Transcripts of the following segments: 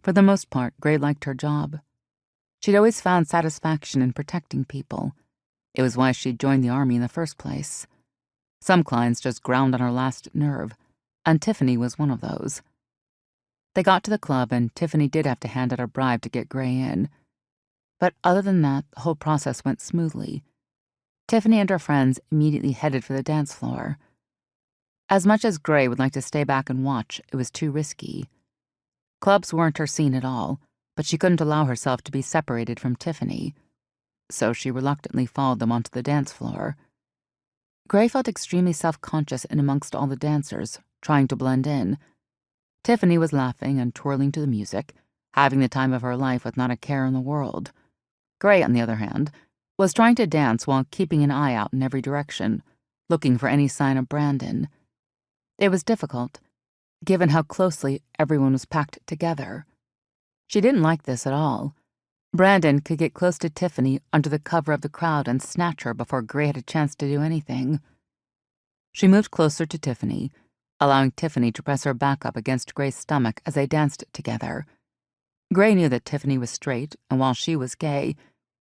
For the most part, Gray liked her job. She'd always found satisfaction in protecting people. It was why she'd joined the army in the first place. Some clients just ground on her last nerve, and Tiffany was one of those. They got to the club, and Tiffany did have to hand out a bribe to get Gray in. But other than that, the whole process went smoothly. Tiffany and her friends immediately headed for the dance floor. As much as Gray would like to stay back and watch, it was too risky. Clubs weren't her scene at all, but she couldn't allow herself to be separated from Tiffany. So she reluctantly followed them onto the dance floor. Gray felt extremely self-conscious in amongst all the dancers, trying to blend in. Tiffany was laughing and twirling to the music, having the time of her life with not a care in the world. Gray, on the other hand, was trying to dance while keeping an eye out in every direction, looking for any sign of Brandon. It was difficult, given how closely everyone was packed together. She didn't like this at all. Brandon could get close to Tiffany under the cover of the crowd and snatch her before Gray had a chance to do anything. She moved closer to Tiffany, allowing Tiffany to press her back up against Gray's stomach as they danced together. Gray knew that Tiffany was straight, and while she was gay,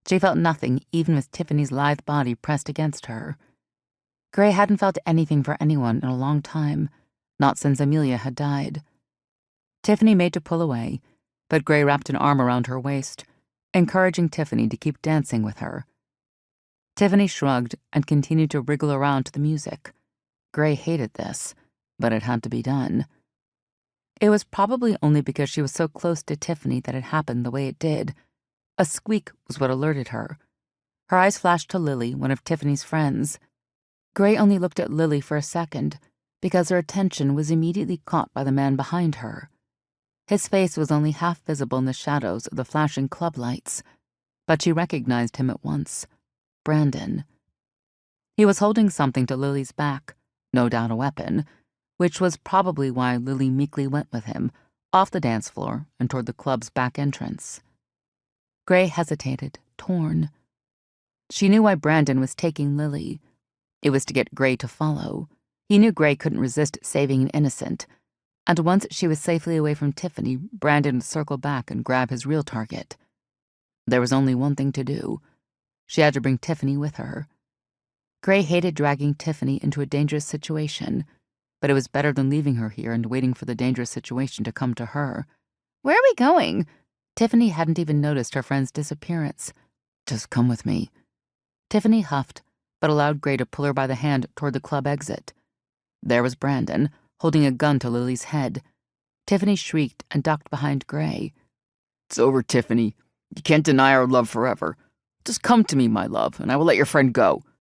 she felt nothing even with Tiffany's lithe body pressed against her. Gray hadn't felt anything for anyone in a long time, not since Amelia had died. Tiffany made to pull away, but Gray wrapped an arm around her waist, encouraging Tiffany to keep dancing with her. Tiffany shrugged and continued to wriggle around to the music. Gray hated this, but it had to be done. It was probably only because she was so close to Tiffany that it happened the way it did. A squeak was what alerted her. Her eyes flashed to Lily, one of Tiffany's friends. Gray only looked at Lily for a second, because her attention was immediately caught by the man behind her. His face was only half visible in the shadows of the flashing club lights, but she recognized him at once. Brandon. He was holding something to Lily's back, no doubt a weapon, which was probably why Lily meekly went with him, off the dance floor and toward the club's back entrance. Gray hesitated, torn. She knew why Brandon was taking Lily. It was to get Gray to follow. He knew Gray couldn't resist saving an innocent, and once she was safely away from Tiffany, Brandon would circle back and grab his real target. There was only one thing to do. She had to bring Tiffany with her. Gray hated dragging Tiffany into a dangerous situation, but it was better than leaving her here and waiting for the dangerous situation to come to her. "Where are we going?" Tiffany hadn't even noticed her friend's disappearance. "Just come with me." Tiffany huffed, but allowed Gray to pull her by the hand toward the club exit. There was Brandon, holding a gun to Lily's head. Tiffany shrieked and ducked behind Gray. "It's over, Tiffany. You can't deny our love forever. Just come to me, my love, and I will let your friend go.